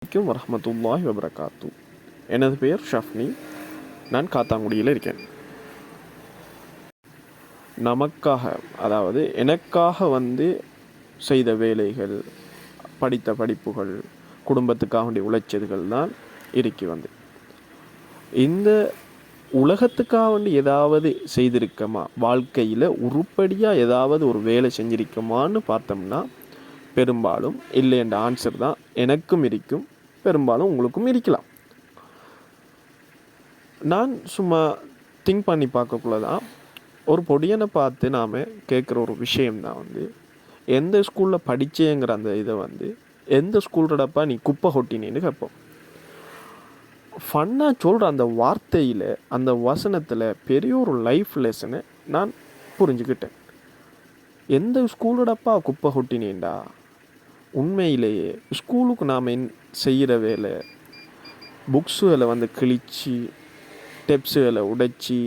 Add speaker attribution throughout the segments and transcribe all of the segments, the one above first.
Speaker 1: அலைக்கும் வரஹ்மத்துல்லாஹி வபரகாத்து. எனது பெயர் ஷஃப்னி. நான் காத்தாங்குடியில் இருக்கேன். நமக்காக, அதாவது எனக்காக செய்த வேலைகள், படித்த படிப்புகள், குடும்பத்துக்காக வேண்டிய உழைச்சதுகள் தான் இந்த உலகத்துக்காக வேண்டி ஏதாவது செய்திருக்கமா, வாழ்க்கையில் உருப்படியாக ஏதாவது ஒரு வேலை செஞ்சிருக்கமான்னு பார்த்தோம்னா பெரும்பாலும் இல்லை என்ற ஆன்சர் தான் எனக்கும் இருக்கும், பெரும்பாலும் உங்களுக்கும் இருக்கலாம். நான் சும்மா திங்க் பண்ணி பார்க்கக்குள்ள தான் ஒரு பொடியனை பார்த்து நாம் கேட்குற ஒரு விஷயம்தான் எந்த ஸ்கூலில் படித்தேங்கிற அந்த இதை எந்த ஸ்கூல்டப்பா நீ குப்பை கொட்டினேன்னு கேட்போம். ஃபன்னாக சொல்கிற அந்த வார்த்தையில், அந்த வசனத்தில் பெரிய ஒரு லைஃப் லெசனை நான் புரிஞ்சுக்கிட்டேன். எந்த ஸ்கூலோடப்பா குப்பை கொட்டினேன்டா, உண்மையிலேயே ஸ்கூலுக்கு நாம் செய்கிற வேலை, புக்ஸுகளை கிழிச்சு, ஸ்டெப்ஸுகளை உடைச்சி,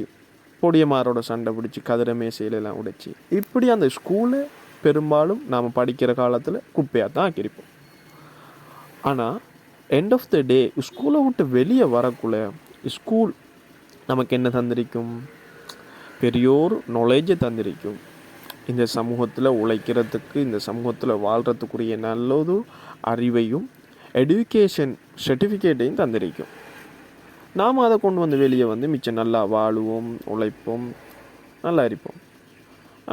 Speaker 1: பொடியமாரோட சண்டை பிடிச்சி, கதிரை மேசையிலெல்லாம் உடைச்சி, இப்படி அந்த ஸ்கூலை பெரும்பாலும் நாம் படிக்கிற காலத்தில் குப்பையாக தான் ஆக்கியிருப்போம். ஆனால் எண்ட் ஆஃப் த டே ஸ்கூலை விட்டு வெளியே வரக்குள்ள ஸ்கூல் நமக்கு என்ன தந்திருக்கும்? பெரியோர் நாலேஜை தந்திருக்கும். இந்த சமூகத்தில் உழைக்கிறதுக்கு, இந்த சமூகத்தில் வாழ்கிறதுக்குரிய நல்லது அறிவையும் எடுக்கேஷன் சர்டிஃபிகேட்டையும் தந்திருக்கும். நாம் அதை கொண்டு வெளியே மிச்சம் நல்லா வாழுவோம், உழைப்போம், நல்லா இருப்போம்.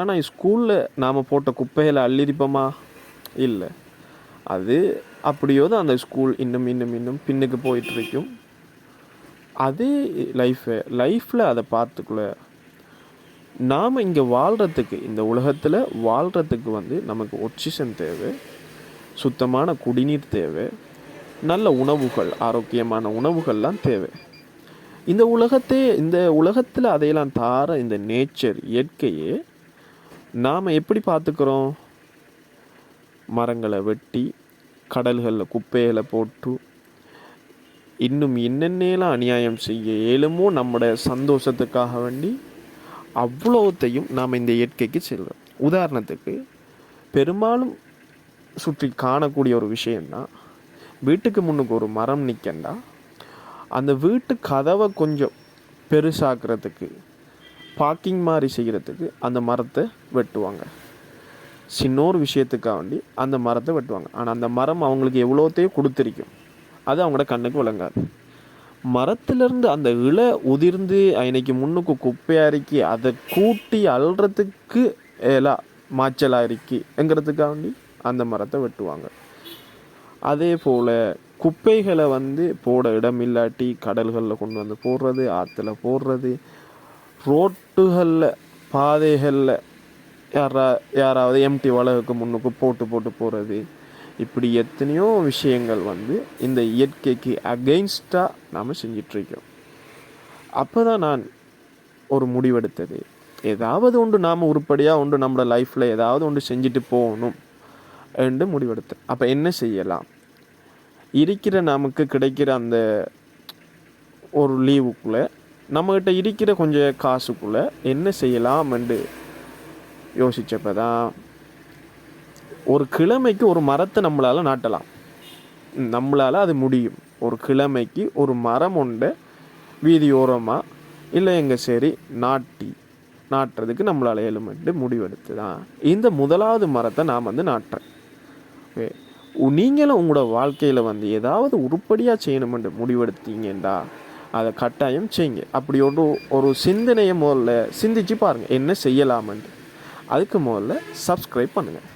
Speaker 1: ஆனால் ஸ்கூலில் நாம் போட்ட குப்பைகளை அள்ளிருப்போமா? இல்லை. அது அப்படியோ தான் அந்த ஸ்கூல் இன்னும் பின்னுக்கு போயிட்டுருக்கும். அதே லைஃப்பில் அதை பார்த்துக்குள்ள நாம் இங்கே வாழ்கிறதுக்கு, இந்த உலகத்தில் வாழ்கிறதுக்கு நமக்கு ஆக்சிஜன் தேவை, சுத்தமான குடிநீர் தேவை, நல்ல உணவுகள், ஆரோக்கியமான உணவுகள்லாம் தேவை. இந்த உலகத்தில் அதையெல்லாம் தார இந்த நேச்சர், இயற்கையே நாம் எப்படி பார்த்துக்கிறோம்? மரங்களை வெட்டி, கடல்களில் குப்பைகளை போட்டு, இன்னும் என்னென்னலாம் அநியாயம் செய்ய இயலுமோ நம்முடைய சந்தோஷத்துக்காக வேண்டி அவ்வளோத்தையும் நாம் இந்த இயற்கைக்கு செல்கிறோம். உதாரணத்துக்கு பெரும்பாலும் சுற்றி காணக்கூடிய ஒரு விஷயந்தான், வீட்டுக்கு முன்னுக்கு ஒரு மரம் நிற்கண்டா, அந்த வீட்டு கதவை கொஞ்சம் பெருசாக்குறதுக்கு, பார்க்கிங் மாதிரி செய்கிறதுக்கு அந்த மரத்தை வெட்டுவாங்க. சின்ன ஒரு விஷயத்துக்காக வேண்டி அந்த மரத்தை வெட்டுவாங்க. ஆனால் அந்த மரம் அவங்களுக்கு எவ்வளோத்தையும் கொடுத்துருக்கும், அது அவங்களோட கண்ணுக்கு விளங்காது. மரத்திலேருந்து அந்த இலை உதிர்ந்து இன்னைக்கு முன்னுக்கு குப்பையாக இருக்கி, அதை கூட்டி அள்ளுறதுக்கு மாய்ச்சலாக இருக்குங்கிறதுக்காக வேண்டி அந்த மரத்தை வெட்டுவாங்க. அதே போல் குப்பைகளை போட இடம் இல்லாட்டி கடல்களில் கொண்டு போடுறது, ஆற்றுல போடுறது, ரோட்டுகளில் பாதைகளில் யாராவது எம்டி வளவுக்கு முன்னுக்கு போட்டு போடுறது, இப்படி எத்தனையோ விஷயங்கள் இந்த இயற்கைக்கு அகெயின்ஸ்டாக நாம் செஞ்சிட்ருக்கோம். அப்போ தான் நான் ஒரு முடிவெடுத்தது, ஏதாவது ஒன்று நாம் உருப்படியாக ஒன்று நம்மளோட லைஃப்பில் ஏதாவது ஒன்று செஞ்சுட்டு போகணும் என்று முடிவெடுத்தேன். அப்போ என்ன செய்யலாம்? நமக்கு கிடைக்கிற அந்த ஒரு லீவுக்குள்ளே நம்மகிட்ட இருக்கிற கொஞ்சம் காசுக்குள்ளே என்ன செய்யலாம் என்று யோசித்தப்போ தான், ஒரு கிழமைக்கு ஒரு மரத்தை நம்மளால் நாட்டலாம். நம்மளால் அது முடியும். ஒரு கிழமைக்கு ஒரு மரம் ஒன்றை வீதியோரமாக இல்லை எங்கே சரி நாட்டுறதுக்கு நம்மளால் ஏழுமெண்டு முடிவெடுத்து தான் இந்த முதலாவது மரத்தை நான் நாட்டுறேன். நீங்களும் உங்களோட வாழ்க்கையில் ஏதாவது உருப்படியாக செய்யணுமென்று முடிவெடுத்தீங்கண்டா அதை கட்டாயம் செய்யுங்க. அப்படி ஒரு சிந்தனையை முதல்ல சிந்திச்சு பாருங்கள், என்ன செய்யலாமென்று. அதுக்கு முதல்ல சப்ஸ்கிரைப் பண்ணுங்கள்.